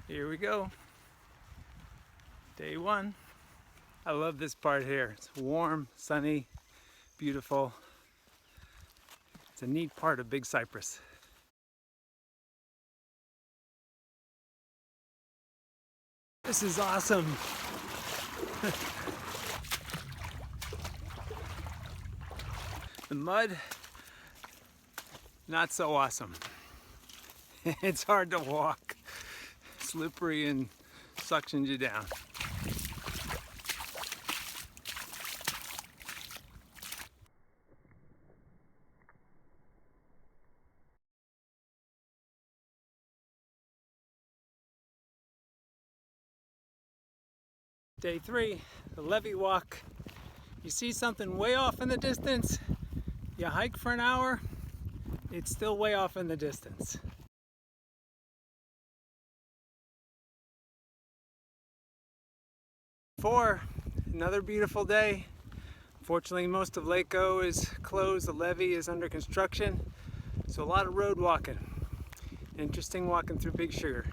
Here we go. Day one. I love this part here. It's warm, sunny, beautiful. It's a neat part of Big Cypress. This is awesome. The mud, not so awesome. It's hard to walk. Slippery and suctions you down. Day three, the levee walk. You see something way off in the distance, you hike for an hour, it's still way off in the distance. Four, another beautiful day. Fortunately, most of Lake O is closed, the levee is under construction, so a lot of road walking. Interesting walking through Big Sugar.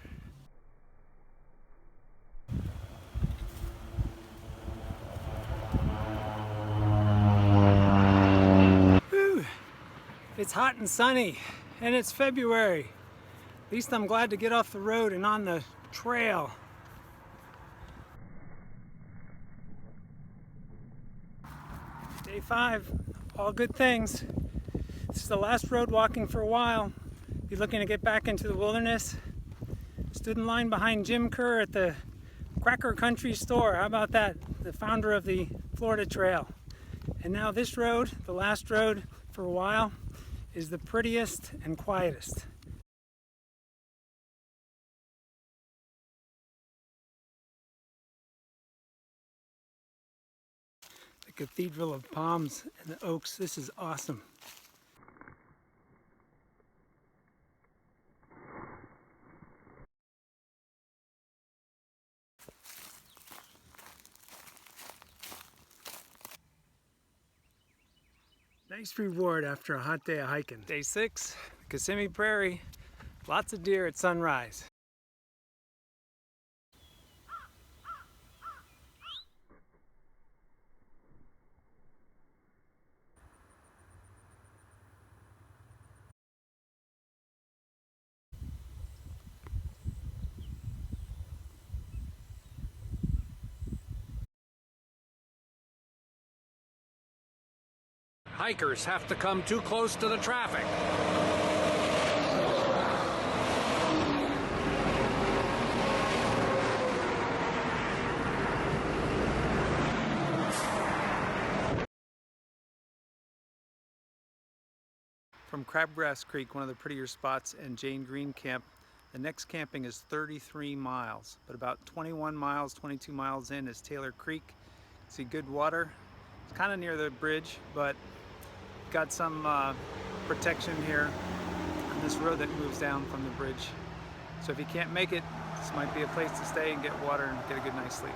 Whew. It's hot and sunny, and it's February. At least I'm glad to get off the road and on the trail. Day five, all good things. This is the last road walking for a while. Be looking to get back into the wilderness. Stood in line behind Jim Kerr at the Cracker Country store. How about that? The founder of the Florida Trail. And now this road, the last road for a while, is the prettiest and quietest. The Cathedral of Palms and the Oaks. This is awesome. Nice reward after a hot day of hiking. Day six, Kissimmee Prairie. Lots of deer at sunrise. Hikers have to come too close to the traffic. From Crabgrass Creek, one of the prettier spots, and Jane Green Camp, the next camping is 33 miles, but about 21 miles, 22 miles in is Taylor Creek. See good water. It's kind of near the bridge, but got some protection here on this road that moves down from the bridge. So if you can't make it, this might be a place to stay and get water and get a good night's sleep.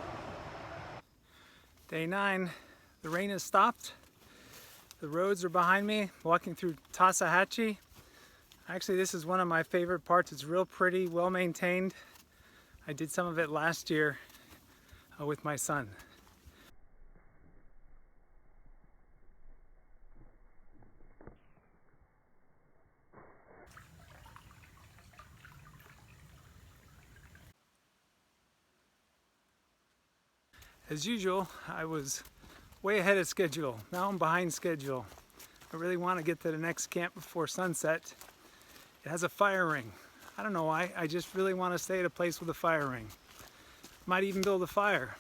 Day 9, the rain has stopped. The roads are behind me, walking through Tosohatchee. Actually, this is one of my favorite parts. It's real pretty, well maintained. I did some of it last year with my son. As usual, I was way ahead of schedule. Now I'm behind schedule. I really want to get to the next camp before sunset. It has a fire ring. I don't know why, I just really want to stay at a place with a fire ring. Might even build a fire.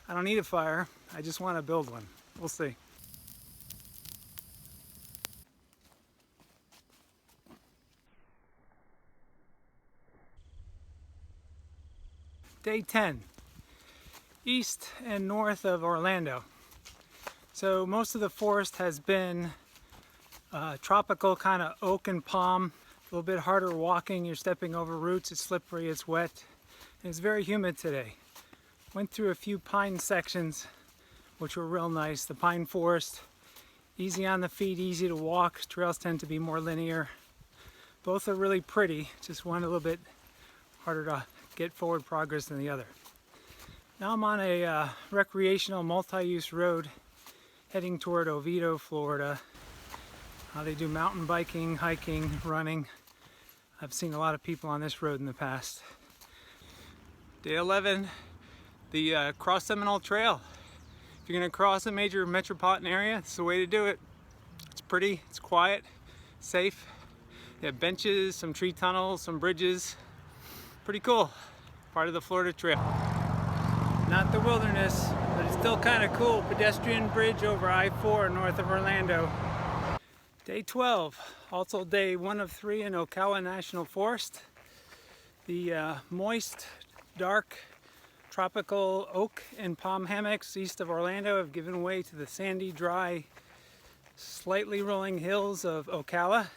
I don't need a fire, I just want to build one. We'll see. Day 10. East and north of Orlando. So most of the forest has been tropical kind of oak and palm, a little bit harder walking, you're stepping over roots, it's slippery, it's wet, and it's very humid today. Went through a few pine sections which were real nice. The pine forest, easy on the feet, easy to walk, trails tend to be more linear. Both are really pretty, just one a little bit harder to get forward progress than the other. Now I'm on a recreational multi-use road heading toward Oviedo, Florida. They do mountain biking, hiking, running. I've seen a lot of people on this road in the past. Day 11, the Cross Seminole Trail. If you're gonna cross a major metropolitan area, it's the way to do it. It's pretty, it's quiet, safe. They have benches, some tree tunnels, some bridges. Pretty cool. Part of the Florida Trail. Not the wilderness, but it's still kind of cool. Pedestrian bridge over I-4 north of Orlando. Day 12, also day 1 of 3 in Ocala National Forest. The moist, dark, tropical oak and palm hammocks east of Orlando have given way to the sandy, dry, slightly rolling hills of Ocala.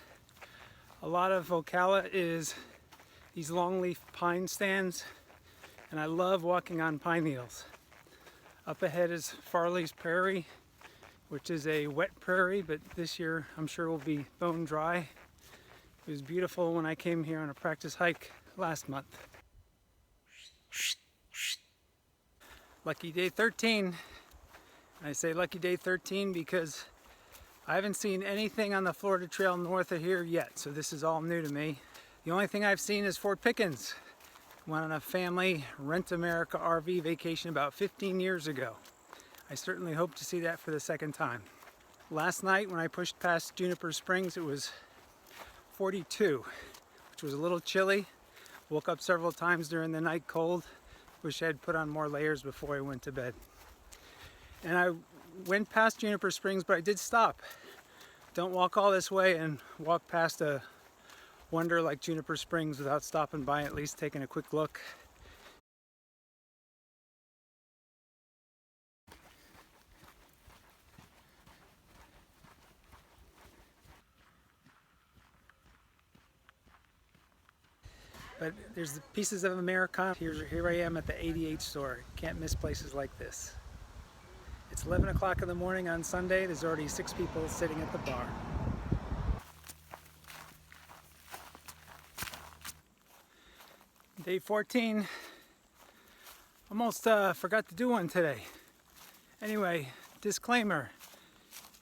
A lot of Ocala is these longleaf pine stands, and I love walking on pine needles. Up ahead is Farley's Prairie, which is a wet prairie, but this year I'm sure will be bone dry. It was beautiful when I came here on a practice hike last month. Lucky day 13. I say lucky day 13 because I haven't seen anything on the Florida Trail north of here yet, so this is all new to me. The only thing I've seen is Fort Pickens. Went on a family Rent-A-America RV vacation about 15 years ago. I certainly hope to see that for the second time. Last night when I pushed past Juniper Springs, it was 42, which was a little chilly. Woke up several times during the night cold. Wish I had put on more layers before I went to bed. And I went past Juniper Springs, but I did stop. Don't walk all this way and walk past a wonder like Juniper Springs without stopping by, at least taking a quick look. But there's the pieces of Americana. Here I am at the 88 store. Can't miss places like this. It's 11 o'clock in the morning on Sunday. There's already 6 people sitting at the bar. Day 14. Almost forgot to do one today. Anyway, disclaimer.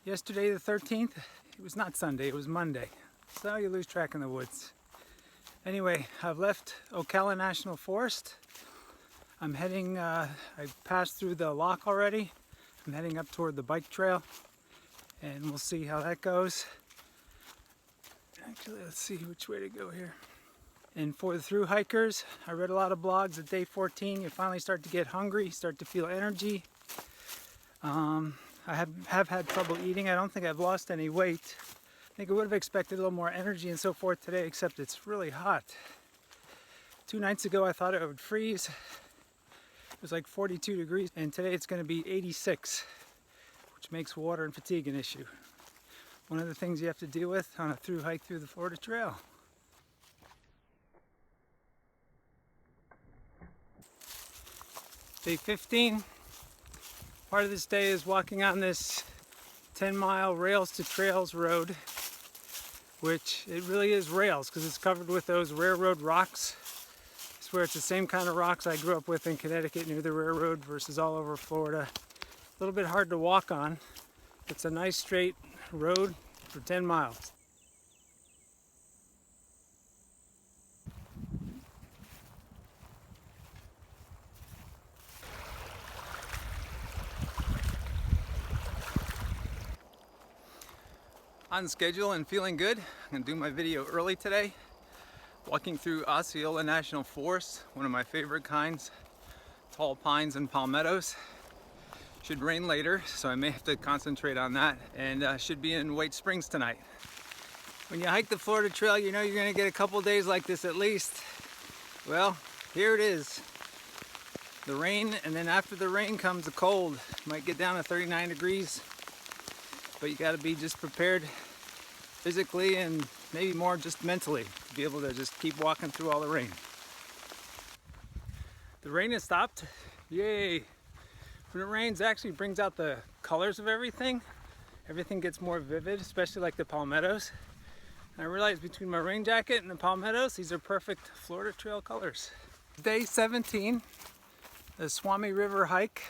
Yesterday the 13th, it was not Sunday, it was Monday. So you lose track in the woods. Anyway, I've left Ocala National Forest. I'm heading, I passed through the lock already. I'm heading up toward the bike trail, and we'll see how that goes. Actually, let's see which way to go here. And for the through hikers, I read a lot of blogs at day 14. You finally start to get hungry, start to feel energy. I have had trouble eating. I don't think I've lost any weight. I think I would have expected a little more energy and so forth today, except it's really hot. 2 nights ago I thought it would freeze. It was like 42 degrees, and today it's going to be 86, which makes water and fatigue an issue. One of the things you have to deal with on a through hike through the Florida Trail. Day 15. Part of this day is walking on this 10-mile rails to trails road, which it really is rails because it's covered with those railroad rocks. I swear it's the same kind of rocks I grew up with in Connecticut near the railroad versus all over Florida. A little bit hard to walk on. It's a nice straight road for 10 miles. On schedule and feeling good. I'm gonna do my video early today. Walking through Ocala National Forest, one of my favorite kinds. Tall pines and palmettos. Should rain later, so I may have to concentrate on that. And should be in White Springs tonight. When you hike the Florida Trail, you know you're gonna get a couple days like this at least. Well, here it is. The rain, and then after the rain comes the cold. Might get down to 39 degrees. But you got to be just prepared physically and maybe more just mentally to be able to just keep walking through all the rain. The rain has stopped. Yay! When it rains, it actually brings out the colors of everything. Everything gets more vivid, especially like the palmettos. And I realized between my rain jacket and the palmettos, these are perfect Florida Trail colors. Day 17, the Suwannee River hike.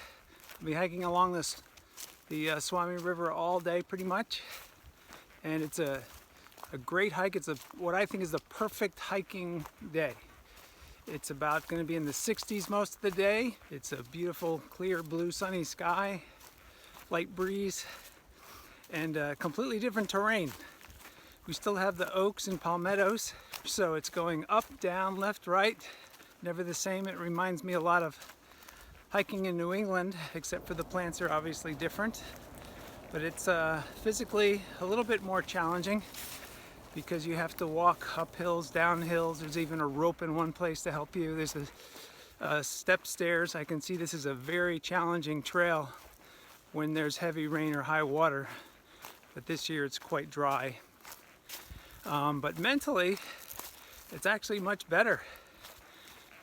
I'll be hiking along the Suwannee River all day pretty much. And it's a great hike. It's what I think is the perfect hiking day. It's about going to be in the 60s most of the day. It's a beautiful, clear, blue, sunny sky, light breeze, and completely different terrain. We still have the oaks and palmettos, so it's going up, down, left, right, never the same. It reminds me a lot of hiking in New England, except for the plants are obviously different. But it's physically a little bit more challenging because you have to walk up hills, down hills. There's even a rope in one place to help you. There's a step stairs. I can see this is a very challenging trail when there's heavy rain or high water. But this year it's quite dry. But mentally, it's actually much better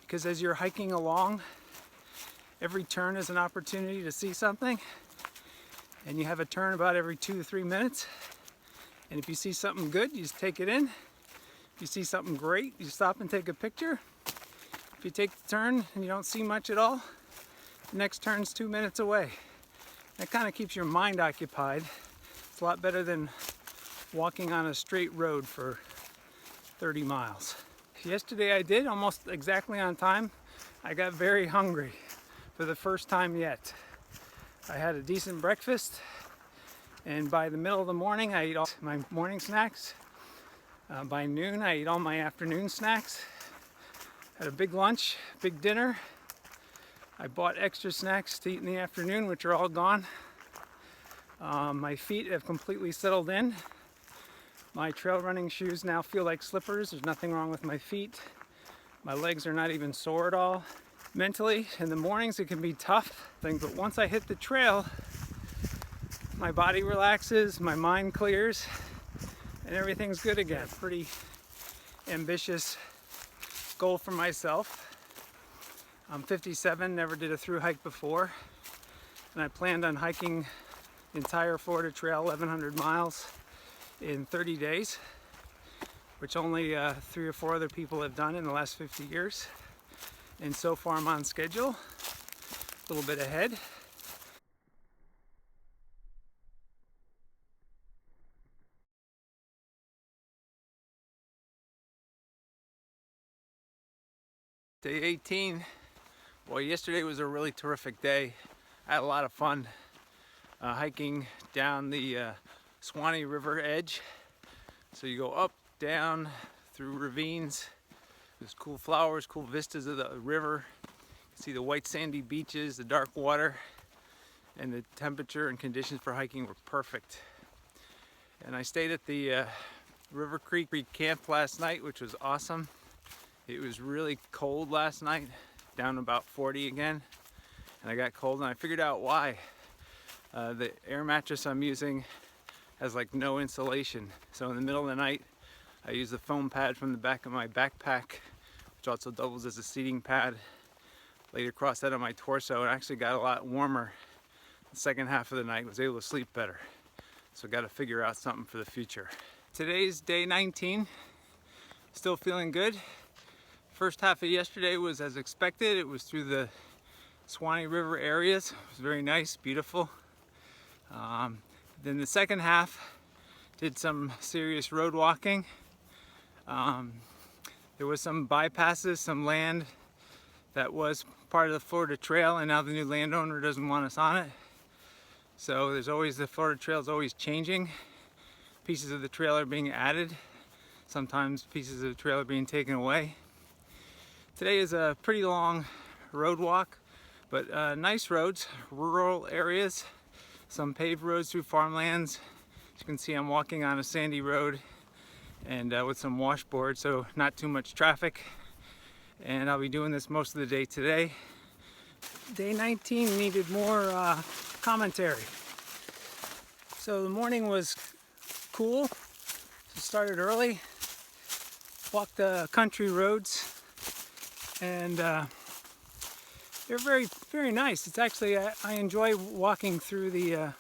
because as you're hiking along, every turn is an opportunity to see something, and you have a turn about every 2 to 3 minutes. And if you see something good, you just take it in. If you see something great, you stop and take a picture. If you take the turn and you don't see much at all, the next turn's 2 minutes away. That kind of keeps your mind occupied. It's a lot better than walking on a straight road for 30 miles. Yesterday I did almost exactly on time. I got very hungry for the first time yet. I had a decent breakfast, and by the middle of the morning I eat all my morning snacks. By noon I eat all my afternoon snacks. Had a big lunch, big dinner. I bought extra snacks to eat in the afternoon, which are all gone. My feet have completely settled in. My trail running shoes now feel like slippers. There's nothing wrong with my feet. My legs are not even sore at all. Mentally, in the mornings it can be tough, but once I hit the trail, my body relaxes, my mind clears, and everything's good again. Pretty ambitious goal for myself. I'm 57, never did a through hike before, and I planned on hiking the entire Florida Trail, 1,100 miles, in 30 days, which only 3 or 4 other people have done in the last 50 years. And so far I'm on schedule, a little bit ahead. Day 18. Boy, yesterday was a really terrific day. I had a lot of fun hiking down the Suwannee River edge. So you go up, down, through ravines. There's cool flowers, cool vistas of the river. You can see the white sandy beaches, the dark water, and the temperature and conditions for hiking were perfect. And I stayed at the River Creek camp last night, which was awesome. It was really cold last night, down about 40 again, and I got cold, and I figured out why. The air mattress I'm using has like no insulation, so in the middle of the night I use the foam pad from the back of my backpack, which also doubles as a seating pad, laid across that on my torso, and actually got a lot warmer the second half of the night. Was able to sleep better, so got to figure out something for the future. Today's day 19, still feeling good. First half of yesterday was as expected. It was through the Suwannee River areas. It was very nice, beautiful. Then the second half did some serious road walking. There was some bypasses, some land that was part of the Florida Trail, and now the new landowner doesn't want us on it. So there's always, the Florida Trail is always changing. Pieces of the trail are being added. Sometimes pieces of the trail are being taken away. Today is a pretty long road walk, but nice roads, rural areas, some paved roads through farmlands. As you can see, I'm walking on a sandy road and with some washboard, so not too much traffic. And I'll be doing this most of the day today. Day 19 needed more commentary. So the morning was cool. So started early, walked the country roads, and they're very, very nice. It's actually, I enjoy walking through the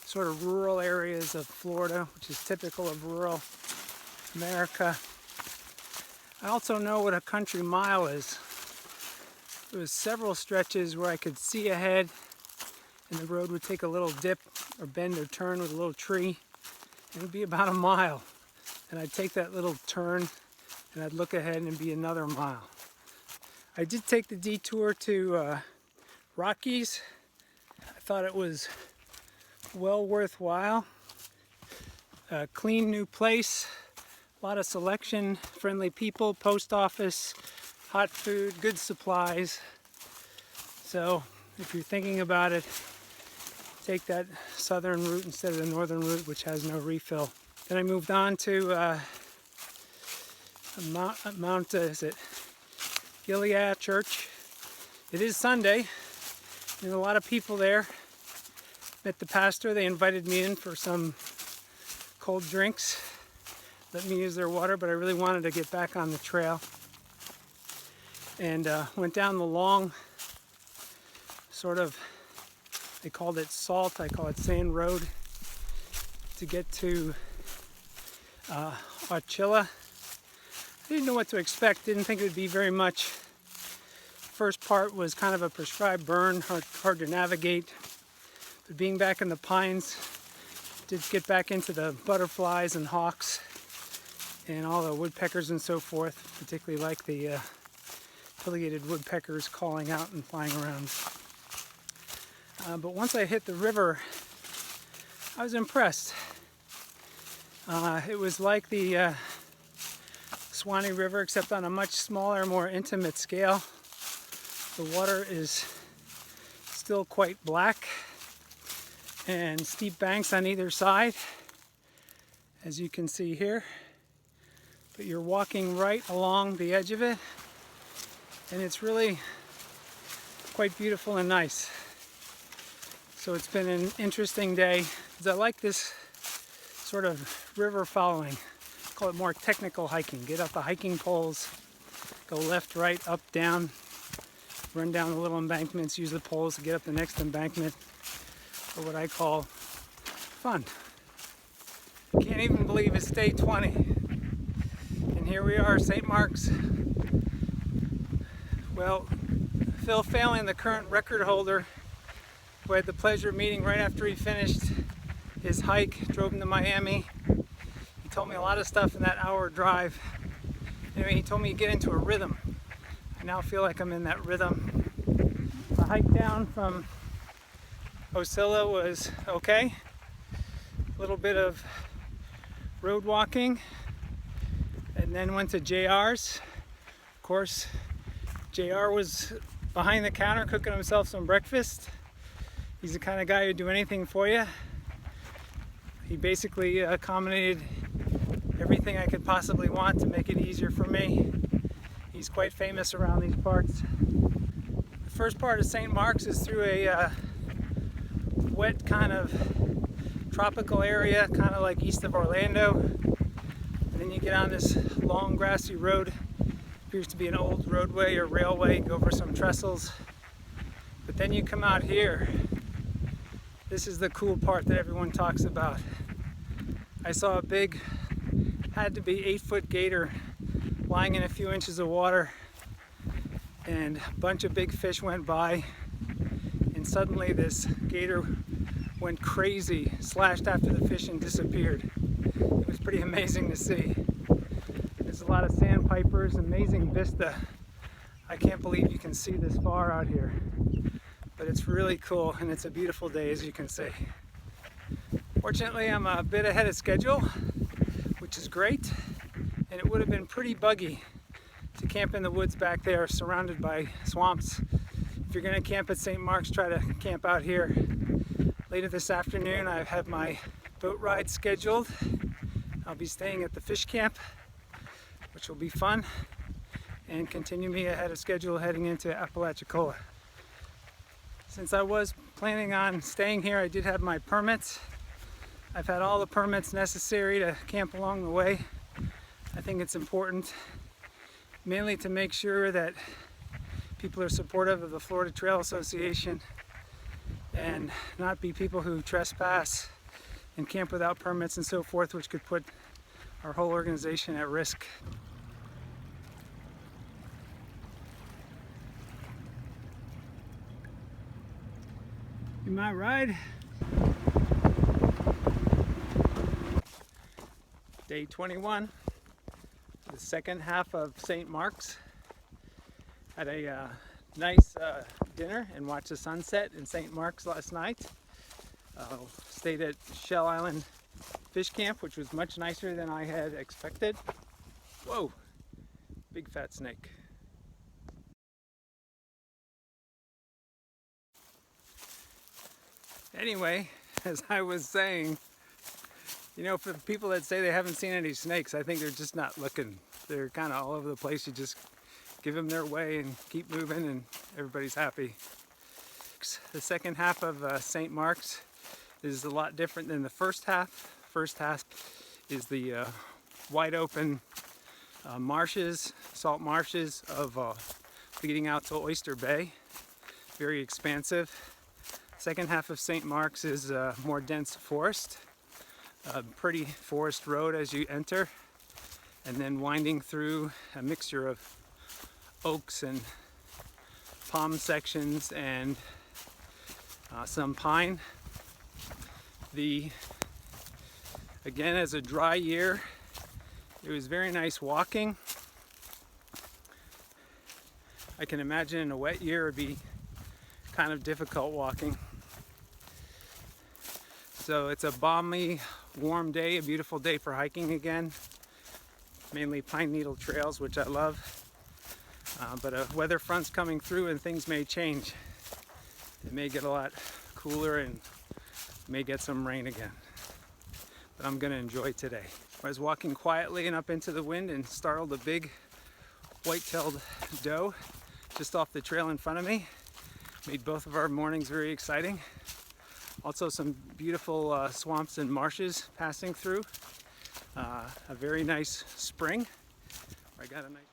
sort of rural areas of Florida, which is typical of rural America. I also know what a country mile is. There was several stretches where I could see ahead and the road would take a little dip or bend or turn with a little tree. It would be about a mile. And I'd take that little turn and I'd look ahead and it'd be another mile. I did take the detour to Rockies. I thought it was well worthwhile. A clean new place, a lot of selection, friendly people, post office, hot food, good supplies. So if you're thinking about it, take that southern route instead of the northern route, which has no refill. Then I moved on to Mount Gilead Church. It is Sunday. There's a lot of people there. Met the pastor. They invited me in for some cold drinks. Let me use their water, but I really wanted to get back on the trail. And went down the long sort of, they called it salt, I call it sand road, to get to Ocala. I didn't know what to expect, didn't think it would be very much. First part was kind of a prescribed burn, hard to navigate. But being back in the pines, did get back into the butterflies and hawks and all the woodpeckers and so forth, particularly like the pileated woodpeckers calling out and flying around. But once I hit the river, I was impressed. It was like the Suwannee River, except on a much smaller, more intimate scale. The water is still quite black and steep banks on either side, as you can see here. But you're walking right along the edge of it, and it's really quite beautiful and nice. So it's been an interesting day, because I like this sort of river following. I call it more technical hiking. Get up the hiking poles, go left, right, up, down, run down the little embankments, use the poles to get up the next embankment, or what I call fun. Can't even believe it's day 20. And here we are, St. Mark's. Well, Phil Phelan, the current record holder, who I had the pleasure of meeting right after he finished his hike, drove him to Miami. He told me a lot of stuff in that hour drive. Anyway, he told me to get into a rhythm. I now feel like I'm in that rhythm. The hike down from Ocala was okay. A little bit of road walking, and then went to JR's. Of course, JR was behind the counter cooking himself some breakfast. He's the kind of guy who'd do anything for you. He basically accommodated everything I could possibly want to make it easier for me. He's quite famous around these parts. The first part of St. Mark's is through a wet kind of tropical area, kind of like east of Orlando. And then you get on this long grassy road. Appears to be an old roadway or railway, go over some trestles. But then you come out here. This is the cool part that everyone talks about. I saw a big, had to be 8-foot gator lying in a few inches of water, and a bunch of big fish went by, and sanddenly this gator went crazy, slashed after the fish and disappeared. It was pretty amazing to see. There's a lot of sandpipers, amazing vista. I can't believe you can see this far out here. But it's really cool, and it's a beautiful day, as you can see. Fortunately, I'm a bit ahead of schedule, which is great, and it would have been pretty buggy to camp in the woods back there, surrounded by swamps. If you're going to camp at St. Mark's, try to camp out here. Later this afternoon, I have my boat ride scheduled. I'll be staying at the fish camp, which will be fun, and continue me ahead of schedule heading into Apalachicola. Since I was planning on staying here, I did have my permits. I've had all the permits necessary to camp along the way. I think it's important, mainly to make sure that people are supportive of the Florida Trail Association and not be people who trespass and camp without permits and so forth, which could put our whole organization at risk. In my ride, day 21, the second half of St. Mark's. Had a nice dinner and watched the sunset in St. Mark's last night. Stayed at Shell Island Fish Camp, which was much nicer than I had expected. Whoa, big fat snake. Anyway, as I was saying, you know, for the people that say they haven't seen any snakes, I think they're just not looking. They're kind of all over the place. You just give them their way and keep moving and everybody's happy. The second half of St. Mark's is a lot different than the first half. First half is the wide open marshes, salt marshes of leading out to Oyster Bay. Very expansive. Second half of St. Mark's is more dense forest. A pretty forest road as you enter, and then winding through a mixture of oaks and palm sections and some pine. Again, as a dry year, it was very nice walking. I can imagine in a wet year it would be kind of difficult walking. So it's a balmy, warm day, a beautiful day for hiking again. Mainly pine needle trails, which I love. But a weather front's coming through and things may change. It may get a lot cooler and may get some rain again. But I'm gonna enjoy today. I was walking quietly and up into the wind and startled a big white-tailed doe just off the trail in front of me. Made both of our mornings very exciting. Also some beautiful swamps and marshes passing through. A very nice spring. I got a nice.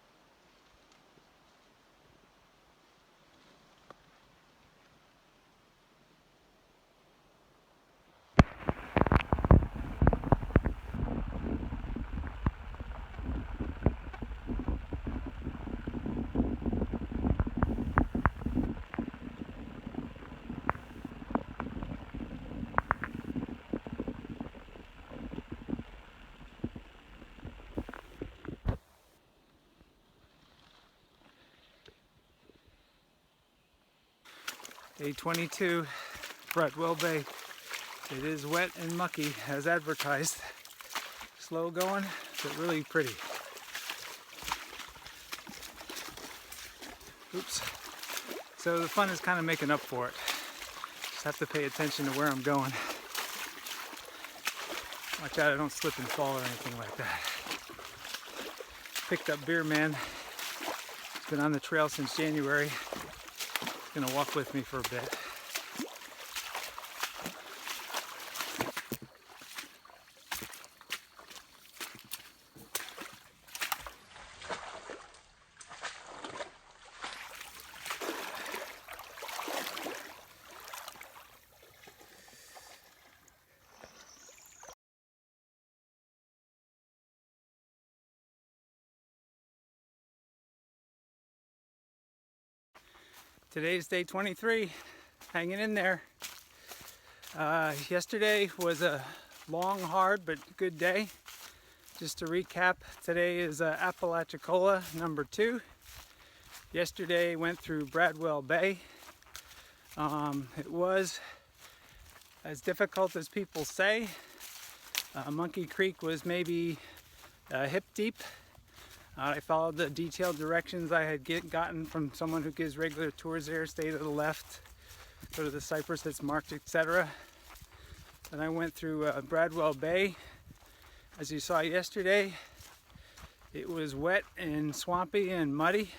Day 22, Bradwell Bay. It is wet and mucky as advertised. Slow going, but really pretty. Oops. So the fun is kind of making up for it. Just have to pay attention to where I'm going. Watch out I don't slip and fall or anything like that. Picked up Beer Man. He's been on the trail since January. Gonna walk with me for a bit. Today's day 23, hanging in there. Yesterday was a long, hard, but good day. Just to recap, today is Apalachicola number 2. Yesterday went through Bradwell Bay. It was as difficult as people say. Monkey Creek was maybe hip deep. I followed the detailed directions I had gotten from someone who gives regular tours there. Stay to the left, go to the cypress that's marked, etc. Then I went through Bradwell Bay. As you saw yesterday, it was wet and swampy and muddy,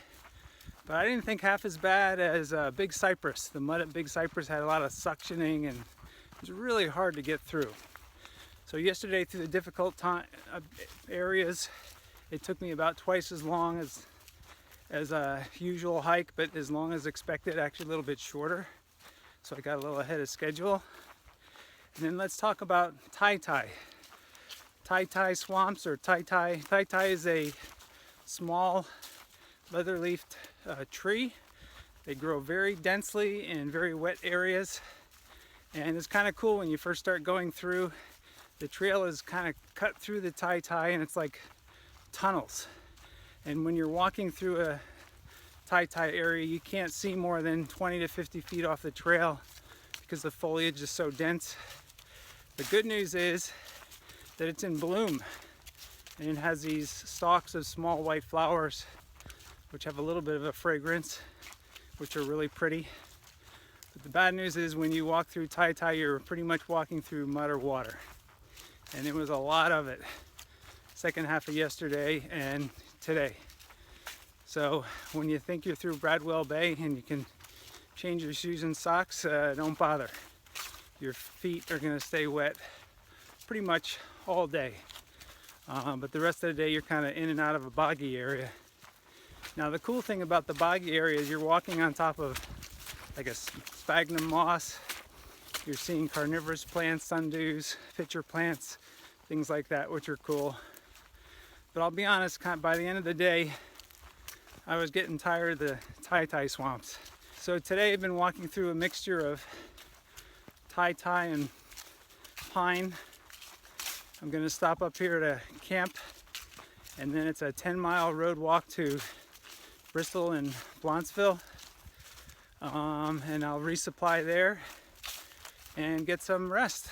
but I didn't think half as bad as Big Cypress. The mud at Big Cypress had a lot of suctioning and it was really hard to get through. So yesterday, through the difficult areas, it took me about twice as long as a usual hike, but as long as expected, actually a little bit shorter. So I got a little ahead of schedule. And then let's talk about tai-tai. Tai-tai swamps, or tai-tai. Tai-tai is a small leather-leafed tree. They grow very densely in very wet areas. And it's kind of cool when you first start going through. The trail is kind of cut through the tai and it's like tunnels. And when you're walking through a tai area, you can't see more than 20 to 50 feet off the trail because the foliage is so dense. The good news is that it's in bloom and it has these stalks of small white flowers which have a little bit of a fragrance, which are really pretty. But the bad news is when you walk through tai you're pretty much walking through mud or water. And there was a lot of it second half of yesterday and today. So when you think you're through Bradwell Bay and you can change your shoes and socks, don't bother. Your feet are gonna stay wet pretty much all day. But the rest of the day you're kind of in and out of a boggy area. Now the cool thing about the boggy area is you're walking on top of like a sphagnum moss. You're seeing carnivorous plants, sundews, pitcher plants, things like that, which are cool. But I'll be honest, by the end of the day, I was getting tired of the tai swamps. So today I've been walking through a mixture of tai and pine. I'm gonna stop up here to camp, and then it's a 10-mile road walk to Bristol and Blancheville. And I'll resupply there and get some rest.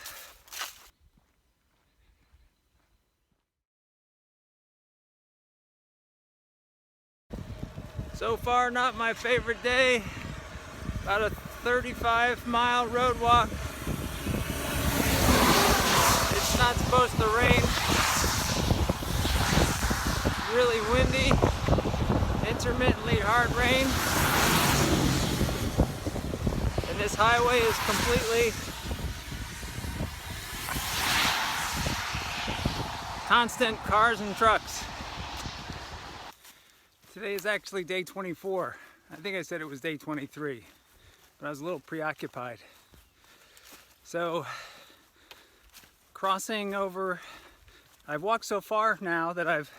So far, not my favorite day. About a 35-mile road walk. It's not supposed to rain. Really windy, intermittently hard rain. And this highway is completely constant cars and trucks. Today is actually day 24. I think I said it was day 23, but I was a little preoccupied. So, crossing over, I've walked so far now that I've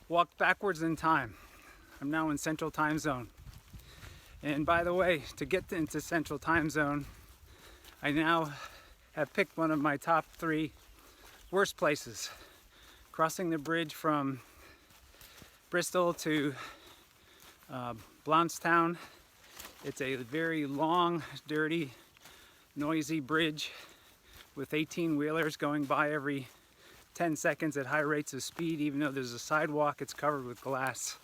walked backwards in time. I'm now in Central Time Zone. And by the way, to get into Central Time Zone, I now have picked one of my top 3 worst places. Crossing the bridge from Bristol to Blountstown. It's a very long, dirty, noisy bridge with 18-wheelers going by every 10 seconds at high rates of speed. Even though there's a sidewalk, it's covered with glass.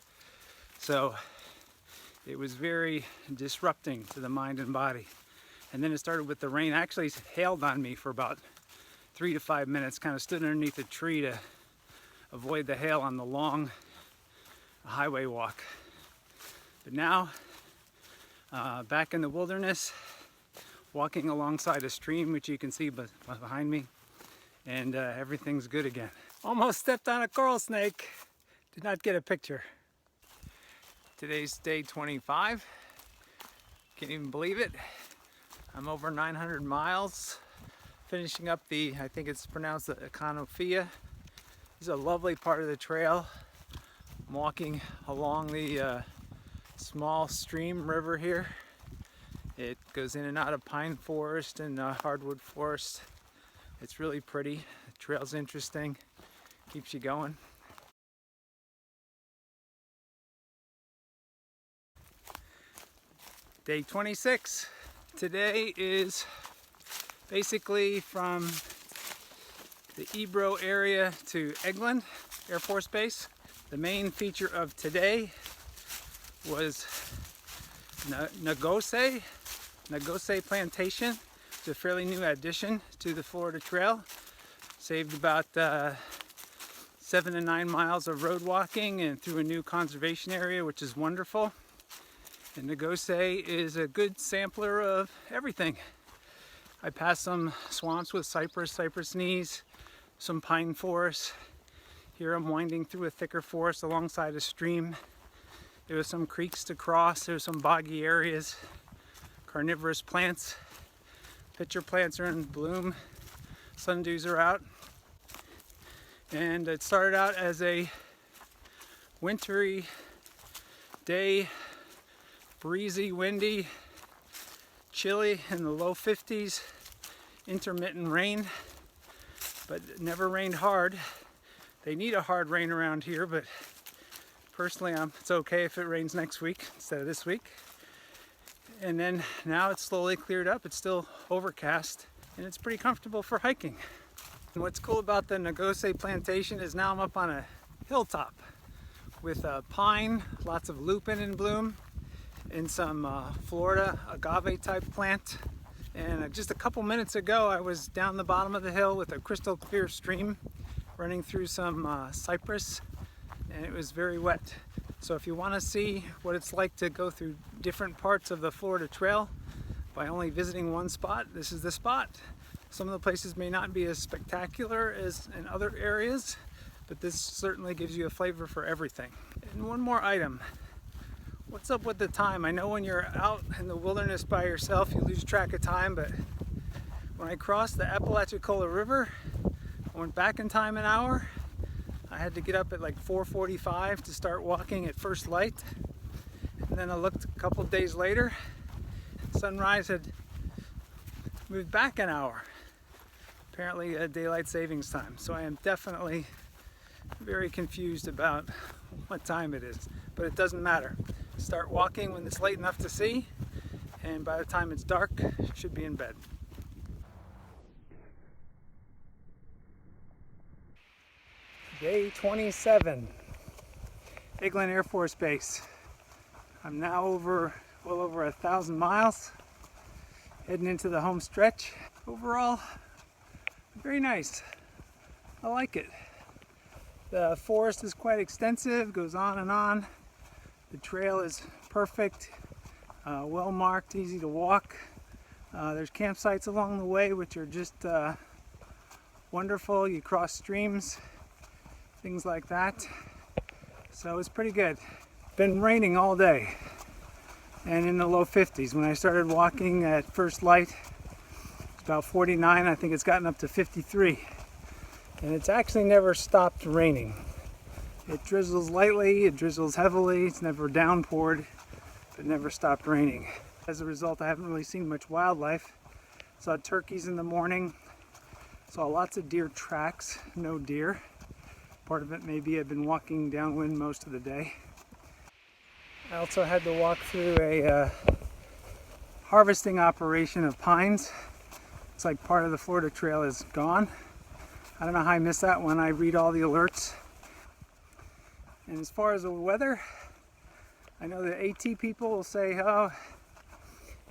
So it was very disrupting to the mind and body. And then it started with the rain. Actually hailed on me for about 3 to 5 minutes. Kind of stood underneath a tree to avoid the hail on the long highway walk. But now, back in the wilderness, walking alongside a stream, which you can see behind me, and everything's good again. Almost stepped on a coral snake. Did not get a picture. Today's day 25. Can't even believe it. I'm over 900 miles, finishing up I think it's pronounced the Econophia. This is a lovely part of the trail. I'm walking along the small stream river here. It goes in and out of pine forest and hardwood forest. It's really pretty. The trail's interesting. Keeps you going. Day 26. Today is basically from the Ebro area to Eglin Air Force Base. The main feature of today was Nagose Plantation. It's a fairly new addition to the Florida Trail. Saved about 7 to 9 miles of road walking and through a new conservation area, which is wonderful. And Nagose is a good sampler of everything. I passed some swamps with cypress knees, some pine forests. Here I'm winding through a thicker forest alongside a stream. There were some creeks to cross, there were some boggy areas, carnivorous plants. Pitcher plants are in bloom, sundews are out. And it started out as a wintry day, breezy, windy, chilly in the low 50s, intermittent rain, but it never rained hard. They need a hard rain around here, but personally it's okay if it rains next week instead of this week. And then now it's slowly cleared up. It's still overcast and it's pretty comfortable for hiking. And what's cool about the Negose plantation is now I'm up on a hilltop with a pine, lots of lupin in bloom, and some Florida agave type plant. And just a couple minutes ago I was down the bottom of the hill with a crystal clear stream running through some cypress, and it was very wet. So if you want to see what it's like to go through different parts of the Florida Trail by only visiting one spot, this is the spot. Some of the places may not be as spectacular as in other areas, but this certainly gives you a flavor for everything. And one more item. What's up with the time? I know when you're out in the wilderness by yourself, you lose track of time, but when I crossed the Apalachicola River, I went back in time an hour. I had to get up at like 4:45 to start walking at first light. And then I looked a couple days later, sunrise had moved back an hour. Apparently daylight savings time. So I am definitely very confused about what time it is, but it doesn't matter. Start walking when it's late enough to see, and by the time it's dark, you should be in bed. Day 27, Eglin Air Force Base. I'm now well over 1,000 miles, heading into the home stretch. Overall, very nice. I like it. The forest is quite extensive, goes on and on. The trail is perfect, well marked, easy to walk. There's campsites along the way which are just wonderful. You cross streams, things like that. So it's pretty good. Been raining all day and in the low 50s. When I started walking at first light, it's about 49. I think it's gotten up to 53. And it's actually never stopped raining. It drizzles lightly, it drizzles heavily, it's never downpoured, but never stopped raining. As a result, I haven't really seen much wildlife. Saw turkeys in the morning, saw lots of deer tracks, no deer. Part of it may be I've been walking downwind most of the day. I also had to walk through a harvesting operation of pines. It's like part of the Florida Trail is gone. I don't know how I missed that one. I read all the alerts. And as far as the weather, I know the AT people will say, oh,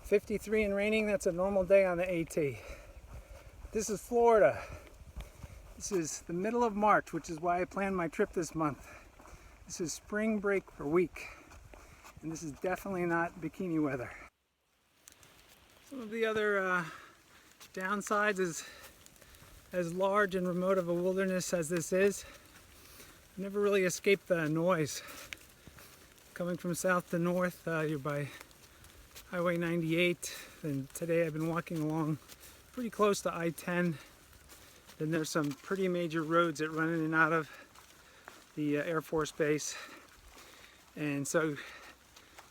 53 and raining, that's a normal day on the AT. This is Florida. This is the middle of March, which is why I planned my trip this month. This is spring break for a week. And this is definitely not bikini weather. Some of the other downsides is, as large and remote of a wilderness as this is, you never really escape the noise. Coming from south to north, you're by Highway 98, and today I've been walking along pretty close to I-10. Then there's some pretty major roads that run in and out of the Air Force Base, and so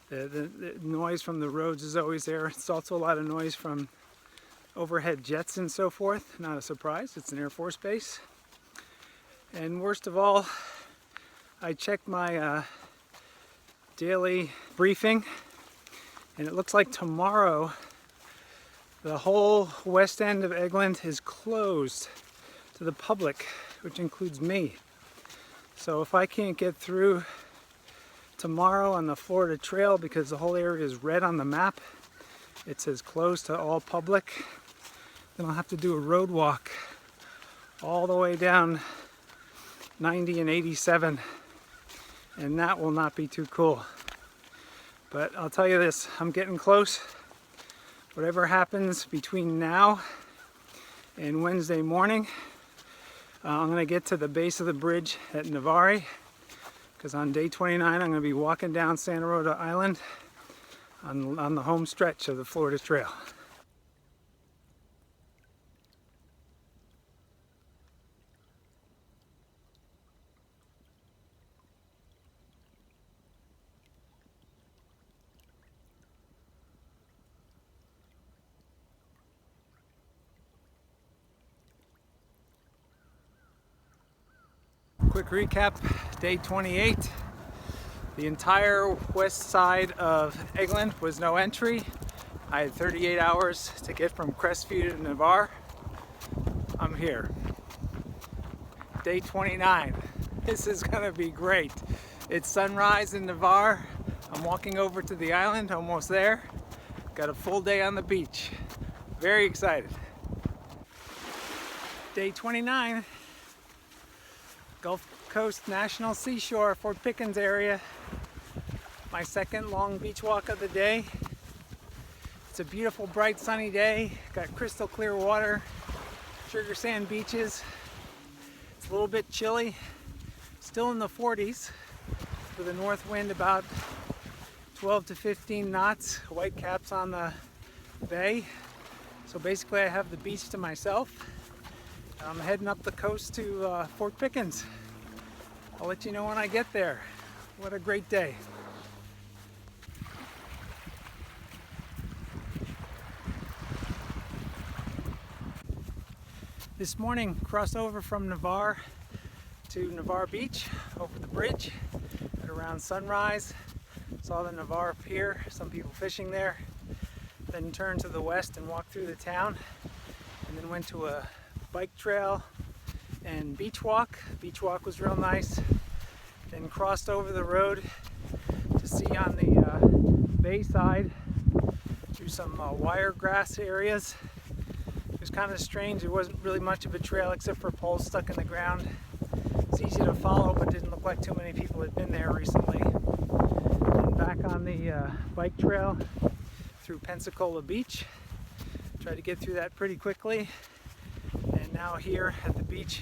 the noise from the roads is always there. It's also a lot of noise from overhead jets and so forth. Not a surprise, it's an Air Force Base. And worst of all, I checked my daily briefing, and it looks like tomorrow the whole west end of Eglin is closed to the public, which includes me. So if I can't get through tomorrow on the Florida Trail because the whole area is red on the map, it says closed to all public, then I'll have to do a road walk all the way down 90 and 87, and that will not be too cool. But I'll tell you this, I'm getting close. Whatever happens between now and Wednesday morning, I'm going to get to the base of the bridge at Navarre, because on day 29 I'm going to be walking down Santa Rosa Island on the home stretch of the Florida Trail. Quick recap, day 28. The entire west side of Eglin was no entry. I had 38 hours to get from Crestview to Navarre. I'm here. Day 29. This is gonna be great. It's sunrise in Navarre. I'm walking over to the island, almost there. Got a full day on the beach. Very excited. Day 29. Gulf Coast National Seashore, Fort Pickens area. My second long beach walk of the day. It's a beautiful, bright, sunny day. Got crystal clear water, sugar sand beaches. It's a little bit chilly, still in the 40s, with a north wind about 12 to 15 knots, white caps on the bay. So basically I have the beach to myself. I'm heading up the coast to Fort Pickens. I'll let you know when I get there. What a great day. This morning, crossed over from Navarre to Navarre Beach, over the bridge at around sunrise. Saw the Navarre Pier, some people fishing there. Then turned to the west and walked through the town. And then went to a bike trail and beach walk. Beach walk was real nice. Then crossed over the road to see on the bay side through some wiregrass areas. It was kind of strange. There wasn't really much of a trail except for poles stuck in the ground. It's easy to follow, but didn't look like too many people had been there recently. And back on the bike trail through Pensacola Beach. Tried to get through that pretty quickly. And now here at the beach.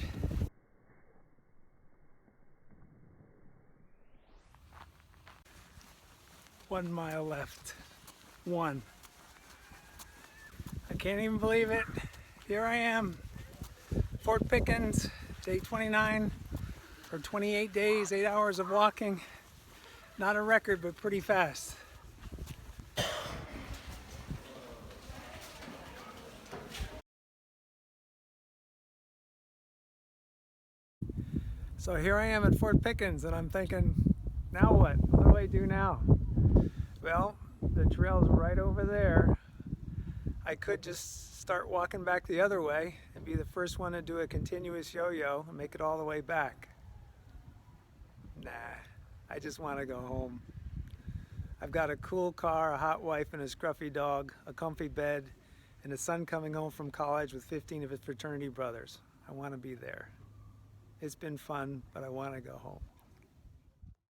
One mile left. One. I can't even believe it. Here I am. Fort Pickens, day 29 for 28 days, 8 hours of walking. Not a record, but pretty fast. So here I am at Fort Pickens and I'm thinking, now what? What do I do now? Well, the trail's right over there. I could just start walking back the other way and be the first one to do a continuous yo-yo and make it all the way back. Nah, I just want to go home. I've got a cool car, a hot wife and a scruffy dog, a comfy bed, and a son coming home from college with 15 of his fraternity brothers. I want to be there. It's been fun, but I want to go home.